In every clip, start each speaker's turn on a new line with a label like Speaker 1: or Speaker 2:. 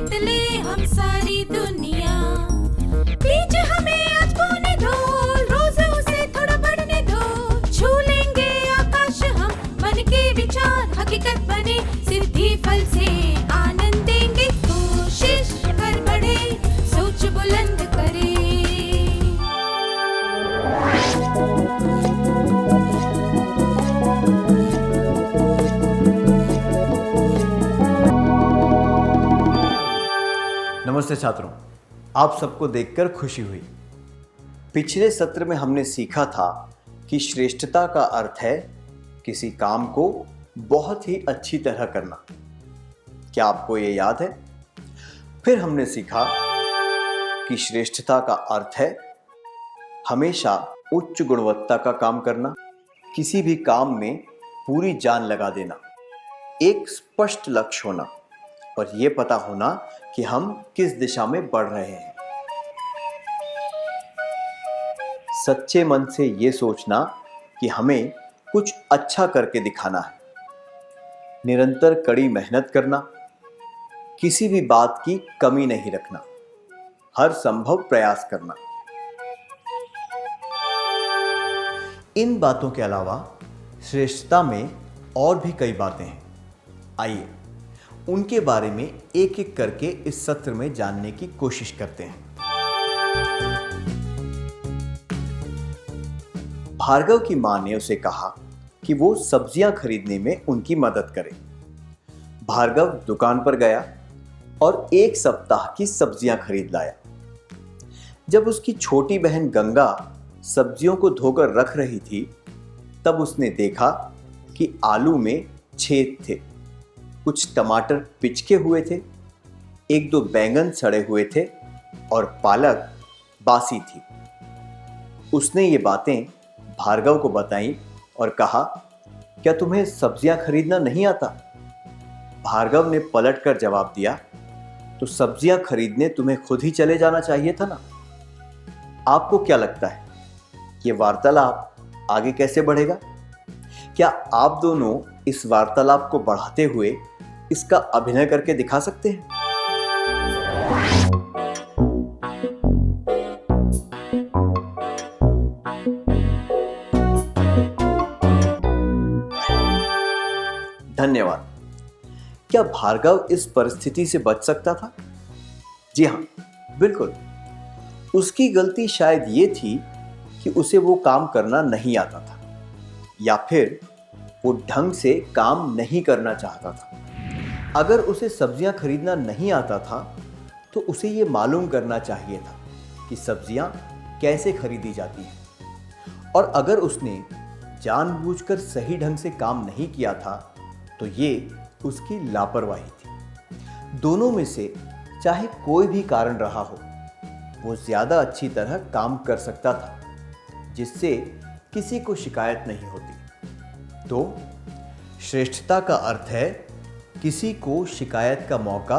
Speaker 1: जीत ले हम सारी दुनिया। बीच हमें आज बोने दो, रोज उसे थोड़ा बढ़ने दो। छू लेंगे आकाश हम, मन के विचार हकीकत बने। सिद्धि फल से आनंद देंगे, कोशिश कर बढ़े, सोच बुलंद करे।
Speaker 2: नमस्ते छात्रों, आप सबको देखकर खुशी हुई। पिछले सत्र में हमने सीखा था कि श्रेष्ठता का अर्थ है किसी काम को बहुत ही अच्छी तरह करना। क्या आपको ये याद है? फिर हमने सीखा कि श्रेष्ठता का अर्थ है हमेशा उच्च गुणवत्ता का काम करना, किसी भी काम में पूरी जान लगा देना, एक स्पष्ट लक्ष्य होना और ये पता होना कि हम किस दिशा में बढ़ रहे हैं। सच्चे मन से ये सोचना कि हमें कुछ अच्छा करके दिखाना है, निरंतर कड़ी मेहनत करना, किसी भी बात की कमी नहीं रखना, हर संभव प्रयास करना। इन बातों के अलावा श्रेष्ठता में और भी कई बातें हैं। आइए उनके बारे में एक एक करके इस सत्र में जानने की कोशिश करते हैं। भार्गव की मां ने उसे कहा कि वो सब्जियां खरीदने में उनकी मदद करे। भार्गव दुकान पर गया और एक सप्ताह की सब्जियां खरीद लाया। जब उसकी छोटी बहन गंगा सब्जियों को धोकर रख रही थी, तब उसने देखा कि आलू में छेद थे, कुछ टमाटर पिचके हुए थे, एक दो बैंगन सड़े हुए थे और पालक बासी थी। उसने ये बातें भार्गव को बताई और कहा, क्या तुम्हें सब्जियां खरीदना नहीं आता? भार्गव ने पलटकर जवाब दिया, तो सब्जियां खरीदने तुम्हें खुद ही चले जाना चाहिए था ना। आपको क्या लगता है ये वार्तालाप आगे कैसे बढ़ेगा? क्या आप दोनों इस वार्तालाप को बढ़ाते हुए इसका अभिनय करके दिखा सकते हैं? धन्यवाद। क्या भार्गव इस परिस्थिति से बच सकता था? जी हां, बिल्कुल। उसकी गलती शायद ये थी कि उसे वो काम करना नहीं आता था, या फिर वो ढंग से काम नहीं करना चाहता था। अगर उसे सब्जियां खरीदना नहीं आता था तो उसे ये मालूम करना चाहिए था कि सब्जियां कैसे खरीदी जाती हैं। और अगर उसने जानबूझकर सही ढंग से काम नहीं किया था तो ये उसकी लापरवाही थी। दोनों में से चाहे कोई भी कारण रहा हो, वो ज़्यादा अच्छी तरह काम कर सकता था, जिससे किसी को शिकायत नहीं होती। तो श्रेष्ठता का अर्थ है किसी को शिकायत का मौका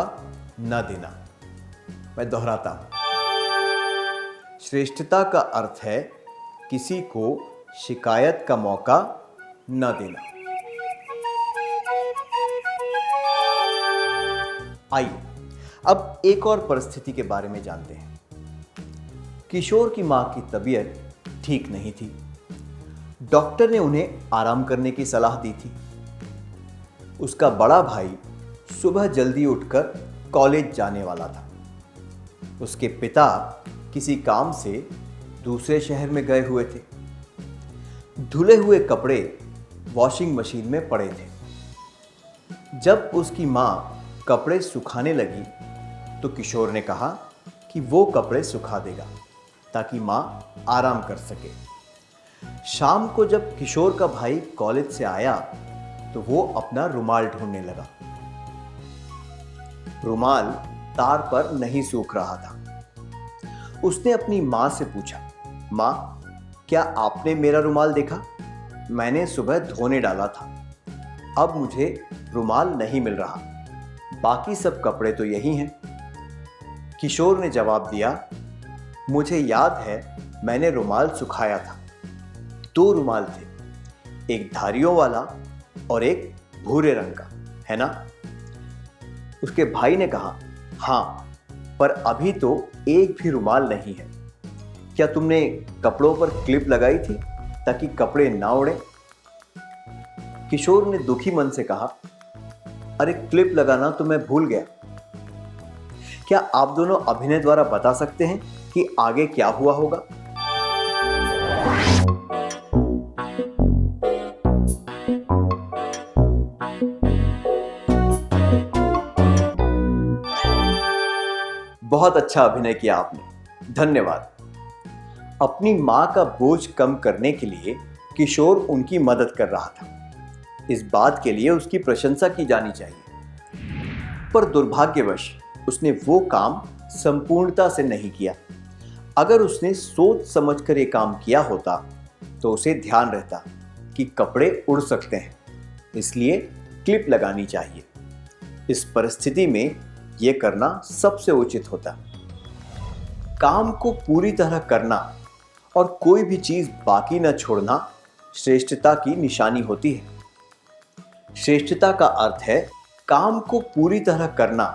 Speaker 2: न देना। मैं दोहराता हूं, श्रेष्ठता का अर्थ है किसी को शिकायत का मौका न देना। आइए अब एक और परिस्थिति के बारे में जानते हैं। किशोर की मां की तबीयत ठीक नहीं थी। डॉक्टर ने उन्हें आराम करने की सलाह दी थी। उसका बड़ा भाई सुबह जल्दी उठकर कॉलेज जाने वाला था। उसके पिता किसी काम से दूसरे शहर में गए हुए थे। धुले हुए कपड़े वॉशिंग मशीन में पड़े थे। जब उसकी मां कपड़े सुखाने लगी तो किशोर ने कहा कि वो कपड़े सुखा देगा ताकि मां आराम कर सके। शाम को जब किशोर का भाई कॉलेज से आया तो वो अपना रुमाल ढूंढने लगा। रुमाल तार पर नहीं सूख रहा था। उसने अपनी मां से पूछा, मां, क्या आपने मेरा रुमाल देखा? मैंने सुबह धोने डाला था, अब मुझे रुमाल नहीं मिल रहा, बाकी सब कपड़े तो यही हैं। किशोर ने जवाब दिया, मुझे याद है मैंने रुमाल सुखाया था। 2 रुमाल थे, एक धारियों वाला और एक भूरे रंग का, है ना? उसके भाई ने कहा, हाँ, पर अभी तो एक भी रुमाल नहीं है। क्या तुमने कपड़ों पर क्लिप लगाई थी ताकि कपड़े ना उड़े? किशोर ने दुखी मन से कहा, अरे क्लिप लगाना तो मैं भूल गया। क्या आप दोनों अभिनय द्वारा बता सकते हैं कि आगे क्या हुआ होगा? बहुत अच्छा अभिनय किया आपने, धन्यवाद। अपनी मां का बोझ कम करने के लिए किशोर उनकी मदद कर रहा था। इस बात के लिए उसकी प्रशंसा की जानी चाहिए, पर दुर्भाग्यवश उसने वो काम संपूर्णता से नहीं किया। अगर उसने सोच समझकर ये काम किया होता तो उसे ध्यान रहता कि कपड़े उड़ सकते हैं, इसलिए क्लिप लगानी चाहिए। इस परिस्थिति में यह करना सबसे उचित होता। काम को पूरी तरह करना और कोई भी चीज बाकी न छोड़ना श्रेष्ठता की निशानी होती है। श्रेष्ठता का अर्थ है काम को पूरी तरह करना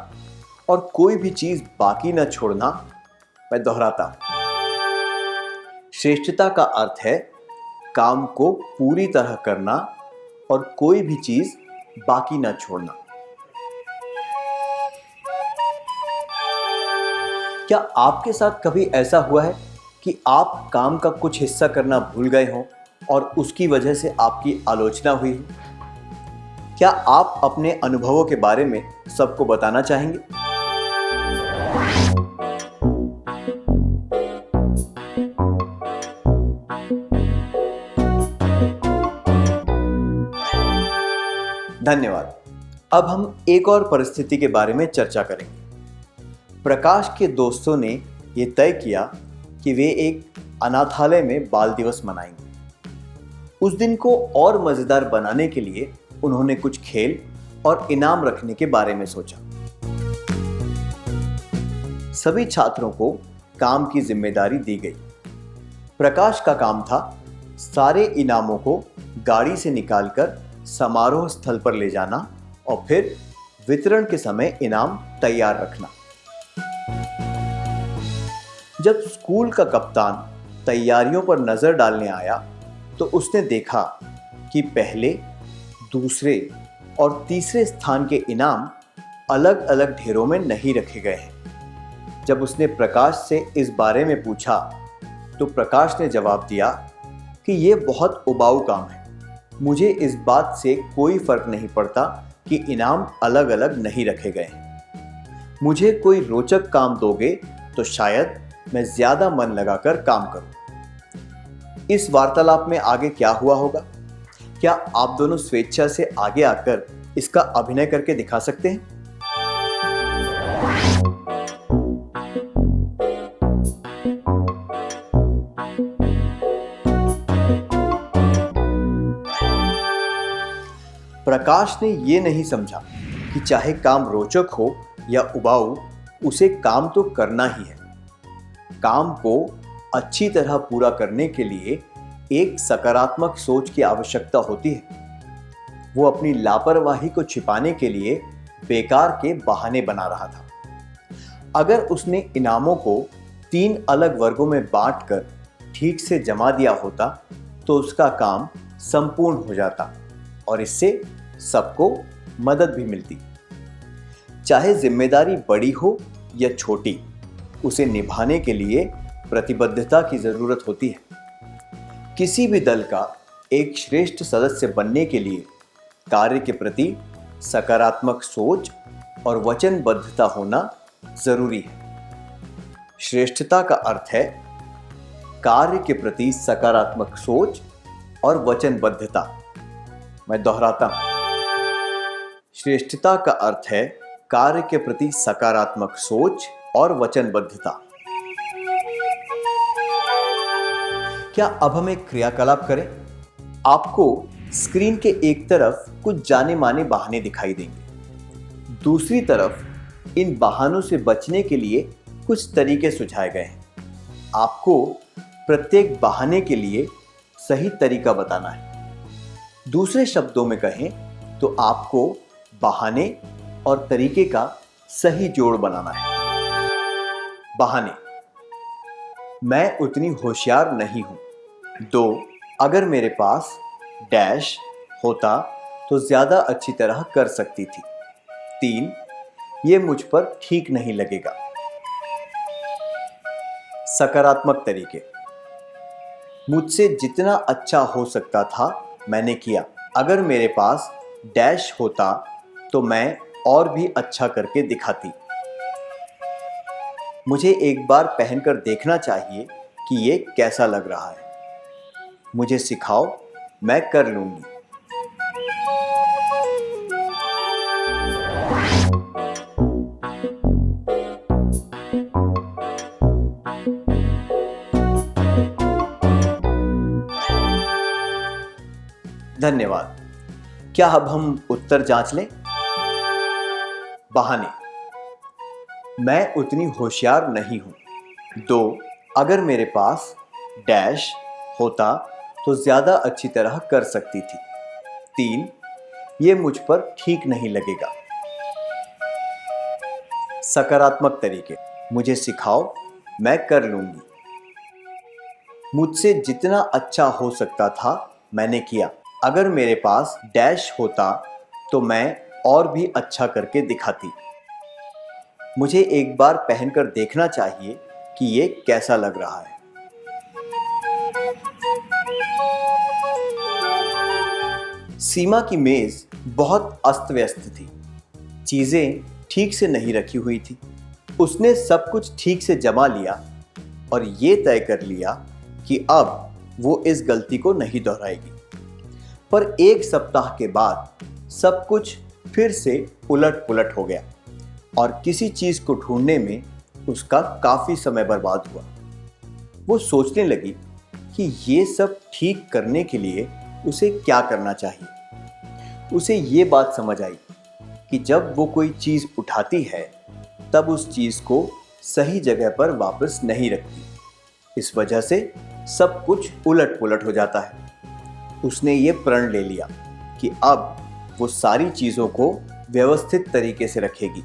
Speaker 2: और कोई भी चीज बाकी न छोड़ना। मैं दोहराता हूं, श्रेष्ठता का अर्थ है काम को पूरी तरह करना और कोई भी चीज बाकी न छोड़ना। क्या आपके साथ कभी ऐसा हुआ है कि आप काम का कुछ हिस्सा करना भूल गए हों और उसकी वजह से आपकी आलोचना हुई हो? क्या आप अपने अनुभवों के बारे में सबको बताना चाहेंगे? धन्यवाद। अब हम एक और परिस्थिति के बारे में चर्चा करेंगे। प्रकाश के दोस्तों ने यह तय किया कि वे एक अनाथालय में बाल दिवस मनाएंगे। उस दिन को और मजेदार बनाने के लिए उन्होंने कुछ खेल और इनाम रखने के बारे में सोचा। सभी छात्रों को काम की जिम्मेदारी दी गई। प्रकाश का काम था सारे इनामों को गाड़ी से निकालकर समारोह स्थल पर ले जाना और फिर वितरण के समय इनाम तैयार रखना। जब स्कूल का कप्तान तैयारियों पर नजर डालने आया तो उसने देखा कि पहले, दूसरे और तीसरे स्थान के इनाम अलग अलग ढेरों में नहीं रखे गए हैं। जब उसने प्रकाश से इस बारे में पूछा तो प्रकाश ने जवाब दिया कि यह बहुत उबाऊ काम है। मुझे इस बात से कोई फर्क नहीं पड़ता कि इनाम अलग अलग नहीं रखे गए हैं। मुझे कोई रोचक काम दोगे तो शायद मैं ज्यादा मन लगाकर काम करूं। इस वार्तालाप में आगे क्या हुआ होगा? क्या आप दोनों स्वेच्छा से आगे आकर इसका अभिनय करके दिखा सकते हैं? प्रकाश ने यह नहीं समझा कि चाहे काम रोचक हो या उबाऊ, उसे काम तो करना ही है। काम को अच्छी तरह पूरा करने के लिए एक सकारात्मक सोच की आवश्यकता होती है। वो अपनी लापरवाही को छिपाने के लिए बेकार के बहाने बना रहा था। अगर उसने इनामों को 3 अलग वर्गों में बांटकर ठीक से जमा दिया होता तो उसका काम संपूर्ण हो जाता और इससे सबको मदद भी मिलती। चाहे जिम्मेदारी बड़ी हो या छोटी, उसे निभाने के लिए प्रतिबद्धता की जरूरत होती है। किसी भी दल का एक श्रेष्ठ सदस्य बनने के लिए कार्य के प्रति सकारात्मक सोच और वचनबद्धता होना जरूरी है। श्रेष्ठता का अर्थ है कार्य के प्रति सकारात्मक सोच और वचनबद्धता। मैं दोहराता हूं, श्रेष्ठता का अर्थ है कार्य के प्रति सकारात्मक सोच और वचनबद्धता। क्या अब हम एक क्रियाकलाप करें? आपको स्क्रीन के एक तरफ कुछ जाने माने बहाने दिखाई देंगे, दूसरी तरफ इन बहानों से बचने के लिए कुछ तरीके सुझाए गए हैं। आपको प्रत्येक बहाने के लिए सही तरीका बताना है। दूसरे शब्दों में कहें तो आपको बहाने और तरीके का सही जोड़ बनाना है। बहाने। मैं उतनी होशियार नहीं हूं। 2. अगर मेरे पास डैश होता तो ज्यादा अच्छी तरह कर सकती थी। 3. ये मुझ पर ठीक नहीं लगेगा। सकारात्मक तरीके। मुझसे जितना अच्छा हो सकता था मैंने किया। अगर मेरे पास डैश होता तो मैं और भी अच्छा करके दिखाती। मुझे एक बार पहनकर देखना चाहिए कि ये कैसा लग रहा है। मुझे सिखाओ, मैं कर लूंगी। धन्यवाद। क्या अब हम उत्तर जांच लें? बहाने। मैं उतनी होशियार नहीं हूं। 2. अगर मेरे पास डैश होता तो ज्यादा अच्छी तरह कर सकती थी। 3. ये मुझ पर ठीक नहीं लगेगा। सकारात्मक तरीके। मुझे सिखाओ, मैं कर लूंगी। मुझसे जितना अच्छा हो सकता था मैंने किया। अगर मेरे पास डैश होता तो मैं और भी अच्छा करके दिखाती। मुझे एक बार पहनकर देखना चाहिए कि ये कैसा लग रहा है। सीमा की मेज बहुत अस्त व्यस्त थी। चीजें ठीक से नहीं रखी हुई थी। उसने सब कुछ ठीक से जमा लिया और ये तय कर लिया कि अब वो इस गलती को नहीं दोहराएगी। पर 1 सप्ताह के बाद सब कुछ फिर से उलट पुलट हो गया और किसी चीज को ढूंढने में उसका काफी समय बर्बाद हुआ। वो सोचने लगी कि ये सब ठीक करने के लिए उसे क्या करना चाहिए। उसे ये बात समझ आई कि जब वो कोई चीज उठाती है तब उस चीज को सही जगह पर वापस नहीं रखती। इस वजह से सब कुछ उलट पुलट हो जाता है। उसने ये प्रण ले लिया कि अब वो सारी चीजों को व्यवस्थित तरीके से रखेगी।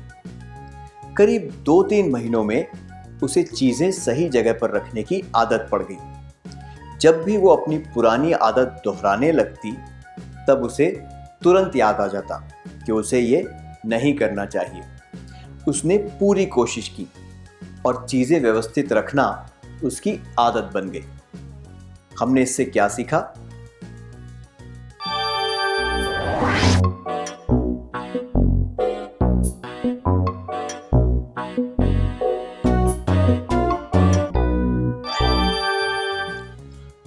Speaker 2: करीब 2-3 महीनों में उसे चीजें सही जगह पर रखने की आदत पड़ गई। जब भी वो अपनी पुरानी आदत दोहराने लगती तब उसे तुरंत याद आ जाता कि उसे ये नहीं करना चाहिए। उसने पूरी कोशिश की और चीजें व्यवस्थित रखना उसकी आदत बन गई। हमने इससे क्या सीखा?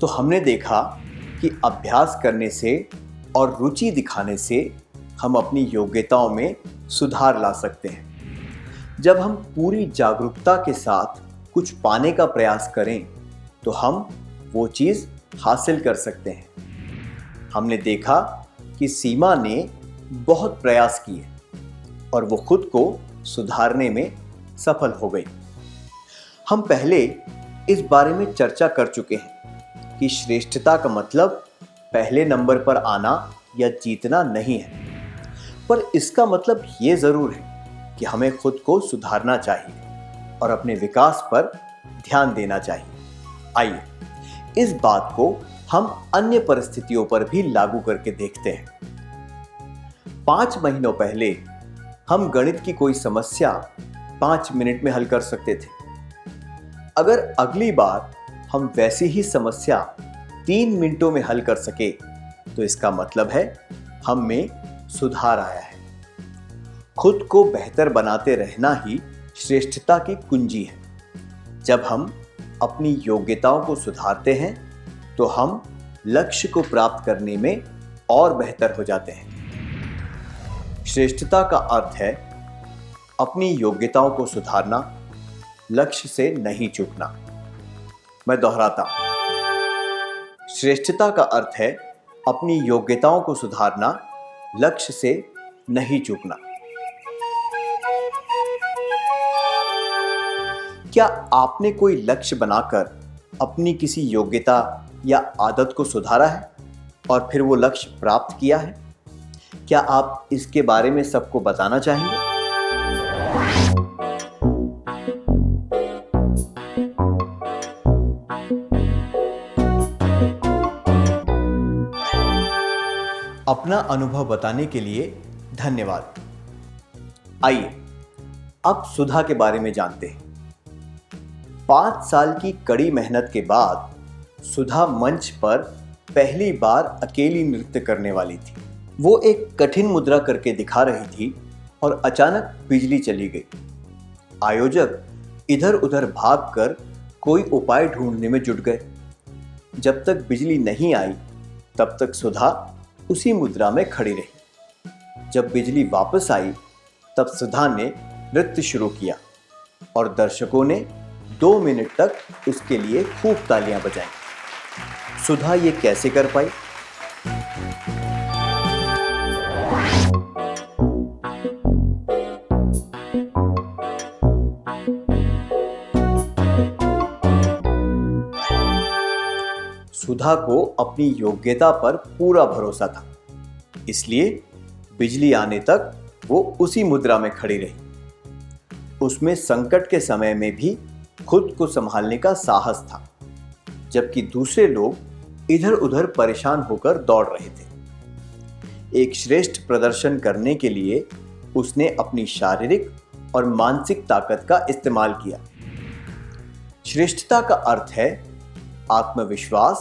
Speaker 2: तो हमने देखा कि अभ्यास करने से और रुचि दिखाने से हम अपनी योग्यताओं में सुधार ला सकते हैं। जब हम पूरी जागरूकता के साथ कुछ पाने का प्रयास करें तो हम वो चीज़ हासिल कर सकते हैं। हमने देखा कि सीमा ने बहुत प्रयास किए और वो खुद को सुधारने में सफल हो गई। हम पहले इस बारे में चर्चा कर चुके हैं कि श्रेष्ठता का मतलब पहले नंबर पर आना या जीतना नहीं है, पर इसका मतलब ये जरूर है कि हमें खुद को सुधारना चाहिए और अपने विकास पर ध्यान देना चाहिए। आइए इस बात को हम अन्य परिस्थितियों पर भी लागू करके देखते हैं। 5 महीनों पहले हम गणित की कोई समस्या 5 मिनट में हल कर सकते थे। अगर अगली बार हम वैसी ही समस्या 3 मिनटों में हल कर सके तो इसका मतलब है हम में सुधार आया है। खुद को बेहतर बनाते रहना ही श्रेष्ठता की कुंजी है। जब हम अपनी योग्यताओं को सुधारते हैं तो हम लक्ष्य को प्राप्त करने में और बेहतर हो जाते हैं। श्रेष्ठता का अर्थ है अपनी योग्यताओं को सुधारना, लक्ष्य से नहीं चूकना। मैं दोहराता हूं, श्रेष्ठता का अर्थ है अपनी योग्यताओं को सुधारना, लक्ष्य से नहीं चूकना। क्या आपने कोई लक्ष्य बनाकर अपनी किसी योग्यता या आदत को सुधारा है और फिर वो लक्ष्य प्राप्त किया है? क्या आप इसके बारे में सबको बताना चाहेंगे? अपना अनुभव बताने के लिए धन्यवाद। आइए अब सुधा के बारे में जानते हैं। 5 साल की कड़ी मेहनत के बाद सुधा मंच पर पहली बार अकेली नृत्य करने वाली थी। वो एक कठिन मुद्रा करके दिखा रही थी और अचानक बिजली चली गई। आयोजक इधर उधर भागकर कोई उपाय ढूंढने में जुट गए। जब तक बिजली नहीं आई तब तक सुधा उसी मुद्रा में खड़ी रही। जब बिजली वापस आई तब सुधा ने नृत्य शुरू किया और दर्शकों ने 2 मिनट तक उसके लिए खूब तालियां बजाईं। सुधा ये कैसे कर पाई? सुधा को अपनी योग्यता पर पूरा भरोसा था, इसलिए बिजली आने तक वो उसी मुद्रा में खड़ी रही। उसमें संकट के समय में भी खुद को संभालने का साहस था, जबकि दूसरे लोग इधर उधर परेशान होकर दौड़ रहे थे। एक श्रेष्ठ प्रदर्शन करने के लिए उसने अपनी शारीरिक और मानसिक ताकत का इस्तेमाल किया। श्रेष्ठता का अर्थ है आत्मविश्वास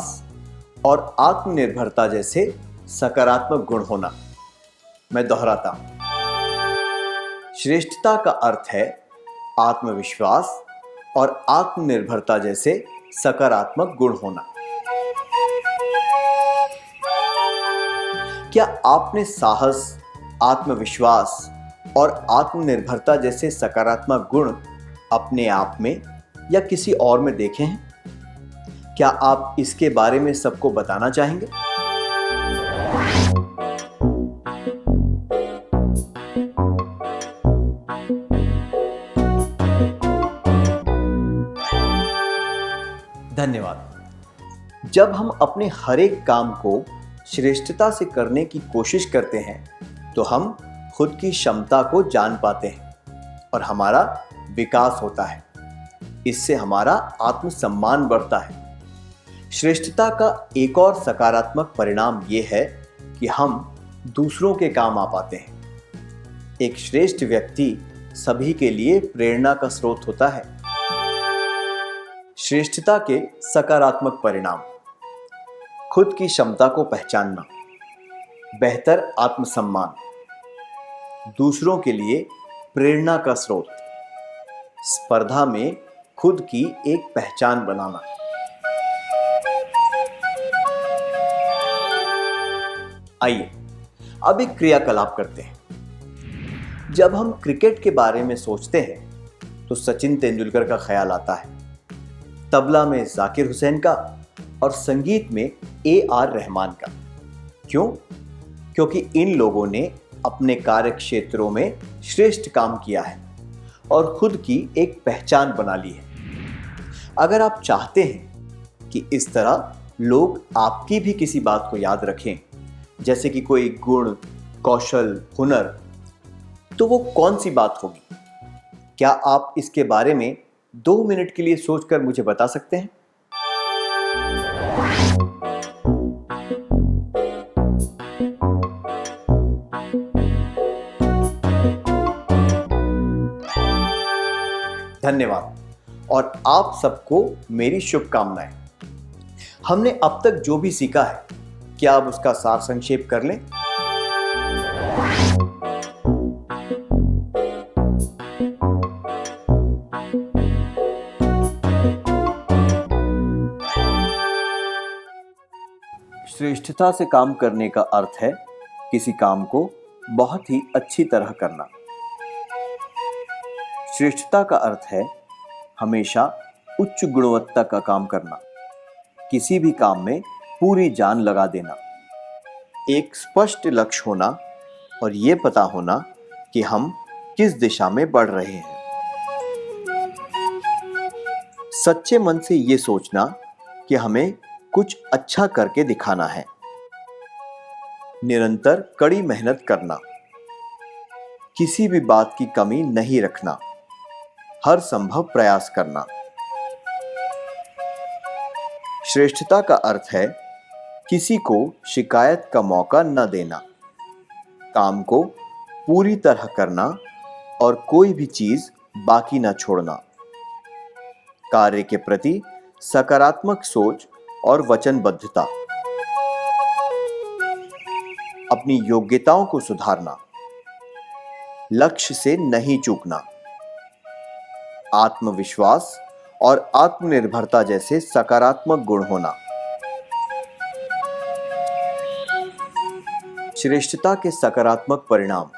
Speaker 2: और आत्मनिर्भरता जैसे सकारात्मक गुण होना। मैं दोहराता हूं, श्रेष्ठता का अर्थ है आत्मविश्वास और आत्मनिर्भरता जैसे सकारात्मक गुण होना। क्या आपने साहस, आत्मविश्वास और आत्मनिर्भरता जैसे सकारात्मक गुण अपने आप में या किसी और में देखे हैं? क्या आप इसके बारे में सबको बताना चाहेंगे? धन्यवाद। जब हम अपने हर एक काम को श्रेष्ठता से करने की कोशिश करते हैं तो हम खुद की क्षमता को जान पाते हैं और हमारा विकास होता है। इससे हमारा आत्मसम्मान बढ़ता है। श्रेष्ठता का एक और सकारात्मक परिणाम यह है कि हम दूसरों के काम आ पाते हैं। एक श्रेष्ठ व्यक्ति सभी के लिए प्रेरणा का स्रोत होता है। श्रेष्ठता के सकारात्मक परिणाम: खुद की क्षमता को पहचानना, बेहतर आत्मसम्मान, दूसरों के लिए प्रेरणा का स्रोत, स्पर्धा में खुद की एक पहचान बनाना। आइए अब एक क्रियाकलाप करते हैं। जब हम क्रिकेट के बारे में सोचते हैं तो सचिन तेंदुलकर का ख्याल आता है, तबला में जाकिर हुसैन का और संगीत में AR रहमान का। क्यों? क्योंकि इन लोगों ने अपने कार्य क्षेत्रों में श्रेष्ठ काम किया है और खुद की एक पहचान बना ली है। अगर आप चाहते हैं कि इस तरह लोग आपकी भी किसी बात को याद रखें, जैसे कि कोई गुण, कौशल, हुनर, तो वो कौन सी बात होगी? क्या आप इसके बारे में 2 मिनट के लिए सोचकर मुझे बता सकते हैं? धन्यवाद और आप सबको मेरी शुभकामनाएं। हमने अब तक जो भी सीखा है, क्या अब उसका सार संक्षेप कर लें? श्रेष्ठता से काम करने का अर्थ है किसी काम को बहुत ही अच्छी तरह करना। श्रेष्ठता का अर्थ है हमेशा उच्च गुणवत्ता का काम करना, किसी भी काम में पूरी जान लगा देना, एक स्पष्ट लक्ष्य होना और ये पता होना कि हम किस दिशा में बढ़ रहे हैं। सच्चे मन से ये सोचना कि हमें कुछ अच्छा करके दिखाना है। निरंतर कड़ी मेहनत करना, किसी भी बात की कमी नहीं रखना, हर संभव प्रयास करना। श्रेष्ठता का अर्थ है किसी को शिकायत का मौका न देना, काम को पूरी तरह करना और कोई भी चीज बाकी न छोड़ना, कार्य के प्रति सकारात्मक सोच और वचनबद्धता, अपनी योग्यताओं को सुधारना, लक्ष्य से नहीं चूकना, आत्मविश्वास और आत्मनिर्भरता जैसे सकारात्मक गुण होना, श्रेष्ठता के सकारात्मक परिणाम,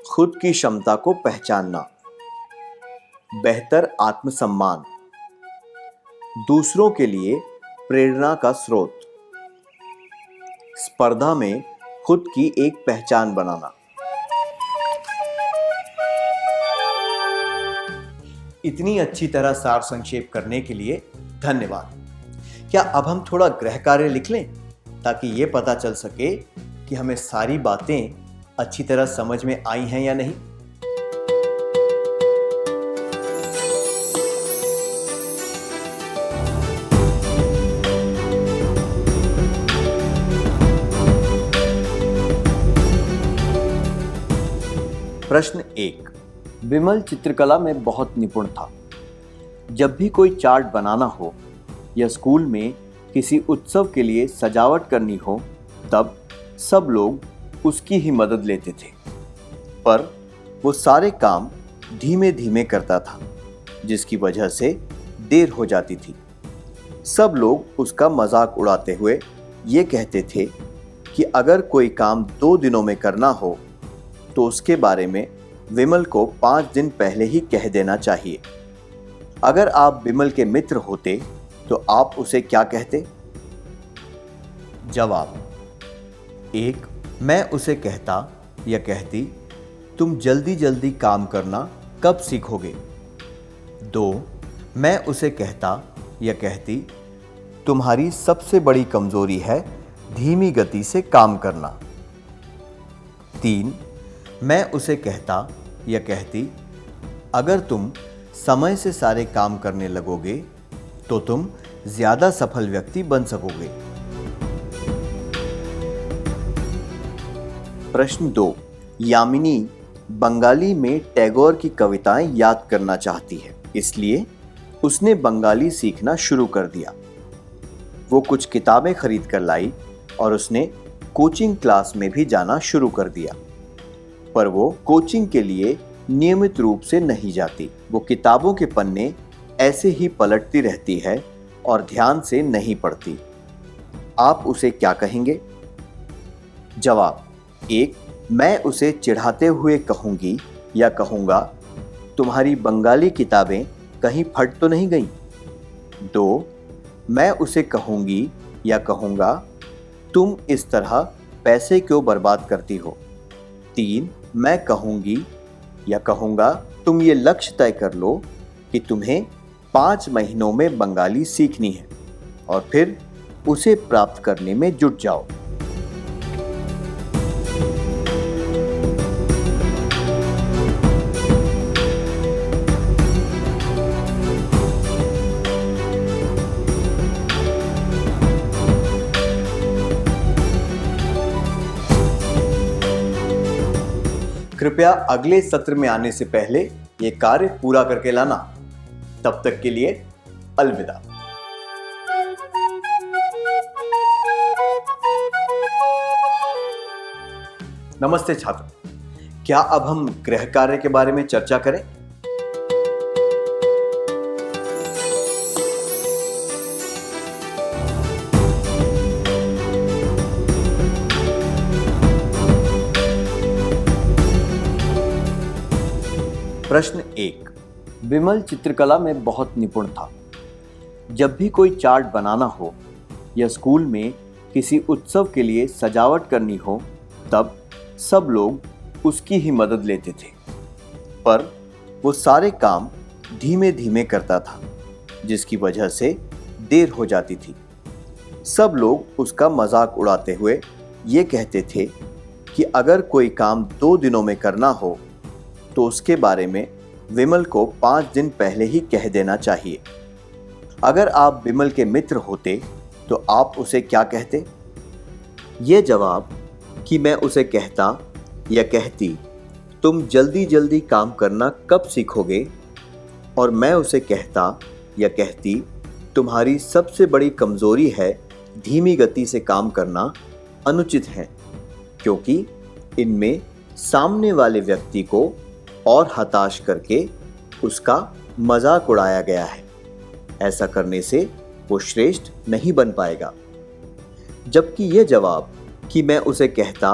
Speaker 2: खुद की क्षमता को पहचानना, बेहतर आत्मसम्मान, दूसरों के लिए प्रेरणा का स्रोत, स्पर्धा में खुद की एक पहचान बनाना। इतनी अच्छी तरह सार संक्षेप करने के लिए धन्यवाद। क्या अब हम थोड़ा गृह कार्य लिख लें ताकि ये पता चल सके कि हमें सारी बातें अच्छी तरह समझ में आई हैं या नहीं? प्रश्न 1। विमल चित्रकला में बहुत निपुण था। जब भी कोई चार्ट बनाना हो या स्कूल में किसी उत्सव के लिए सजावट करनी हो, तब सब लोग उसकी ही मदद लेते थे, पर वो सारे काम धीमे धीमे करता था, जिसकी वजह से देर हो जाती थी। सब लोग उसका मजाक उड़ाते हुए ये कहते थे कि अगर कोई काम 2 दिनों में करना हो तो उसके बारे में विमल को 5 दिन पहले ही कह देना चाहिए। अगर आप विमल के मित्र होते तो आप उसे क्या कहते? जवाब: 1. मैं उसे कहता या कहती, तुम जल्दी जल्दी काम करना कब सीखोगे? 2. मैं उसे कहता या कहती, तुम्हारी सबसे बड़ी कमजोरी है धीमी गति से काम करना। 3. मैं उसे कहता या कहती, अगर तुम समय से सारे काम करने लगोगे तो तुम ज्यादा सफल व्यक्ति बन सकोगे। प्रश्न 2। यामिनी बंगाली में टैगोर की कविताएं याद करना चाहती है, इसलिए उसने बंगाली सीखना शुरू कर दिया। वो कुछ किताबें खरीद कर लाई और उसने कोचिंग क्लास में भी जाना शुरू कर दिया, पर वो कोचिंग के लिए नियमित रूप से नहीं जाती। वो किताबों के पन्ने ऐसे ही पलटती रहती है और ध्यान से नहीं पढ़ती। आप उसे क्या कहेंगे? जवाब: 1. मैं उसे चिढ़ाते हुए कहूंगी या कहूंगा, तुम्हारी बंगाली किताबें कहीं फट तो नहीं गई। 2. मैं उसे कहूंगी या कहूंगा, तुम इस तरह पैसे क्यों बर्बाद करती हो। 3. मैं कहूंगी या कहूंगा, तुम ये लक्ष्य तय कर लो कि तुम्हें 5 महीनों में बंगाली सीखनी है और फिर उसे प्राप्त करने में जुट जाओ। कृपया अगले सत्र में आने से पहले ये कार्य पूरा करके लाना। तब तक के लिए अलविदा। नमस्ते छात्र, क्या अब हम गृह कार्य के बारे में चर्चा करें? प्रश्न 1। विमल चित्रकला में बहुत निपुण था। जब भी कोई चार्ट बनाना हो या स्कूल में किसी उत्सव के लिए सजावट करनी हो, तब सब लोग उसकी ही मदद लेते थे, पर वो सारे काम धीमे धीमे करता था, जिसकी वजह से देर हो जाती थी। सब लोग उसका मजाक उड़ाते हुए ये कहते थे कि अगर कोई काम 2 दिनों में करना हो तो उसके बारे में विमल को 5 दिन पहले ही कह देना चाहिए। अगर आप विमल के मित्र होते तो आप उसे क्या कहते? ये जवाब कि मैं उसे कहता या कहती, तुम जल्दी जल्दी काम करना कब सीखोगे, और मैं उसे कहता या कहती, तुम्हारी सबसे बड़ी कमजोरी है धीमी गति से काम करना, अनुचित है, क्योंकि इनमें सामने वाले व्यक्ति को और हताश करके उसका मजाक उड़ाया गया है। ऐसा करने से वो श्रेष्ठ नहीं बन पाएगा। जबकि यह जवाब कि मैं उसे कहता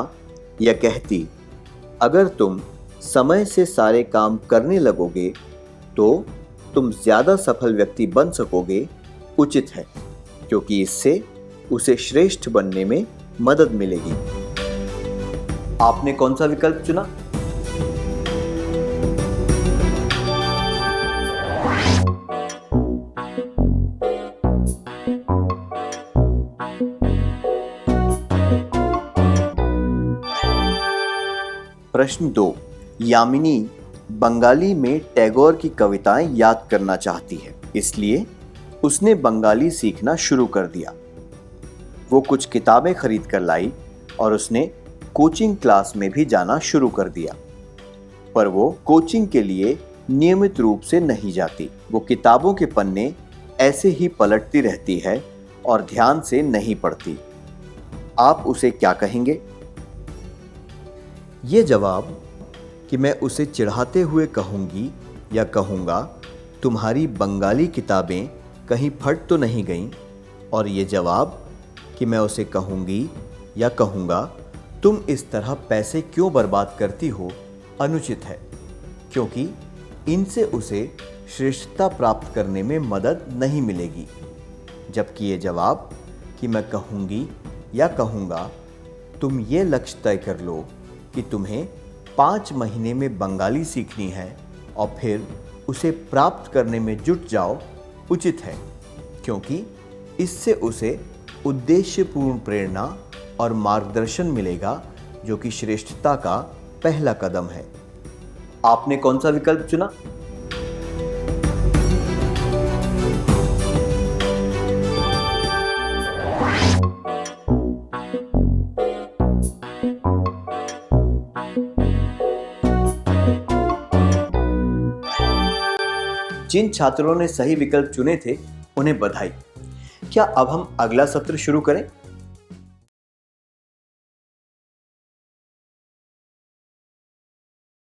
Speaker 2: या कहती, अगर तुम समय से सारे काम करने लगोगे तो तुम ज्यादा सफल व्यक्ति बन सकोगे, उचित है, क्योंकि इससे उसे श्रेष्ठ बनने में मदद मिलेगी। आपने कौन सा विकल्प चुना? प्रश्न 2। यामिनी बंगाली में टैगोर की कविताएं याद करना चाहती है, इसलिए उसने बंगाली सीखना शुरू कर दिया। वो कुछ किताबें खरीद कर लाई और उसने कोचिंग क्लास में भी जाना शुरू कर दिया, पर वो कोचिंग के लिए नियमित रूप से नहीं जाती। वो किताबों के पन्ने ऐसे ही पलटती रहती है और ध्यान से नहीं पढ़ती। आप उसे क्या कहेंगे? ये जवाब कि मैं उसे चिढ़ाते हुए कहूँगी या कहूँगा, तुम्हारी बंगाली किताबें कहीं फट तो नहीं गईं, और ये जवाब कि मैं उसे कहूँगी या कहूँगा, तुम इस तरह पैसे क्यों बर्बाद करती हो, अनुचित है, क्योंकि इनसे उसे श्रेष्ठता प्राप्त करने में मदद नहीं मिलेगी। जबकि ये जवाब कि मैं कहूँगी या कहूँगा, तुम ये लक्ष्य तय कर लो कि तुम्हें 5 महीने में बंगाली सीखनी है और फिर उसे प्राप्त करने में जुट जाओ, उचित है, क्योंकि इससे उसे उद्देश्यपूर्ण प्रेरणा और मार्गदर्शन मिलेगा, जो कि श्रेष्ठता का पहला कदम है। आपने कौन सा विकल्प चुना? जिन छात्रों ने सही विकल्प चुने थे उन्हें बधाई। क्या अब हम अगला सत्र शुरू करें?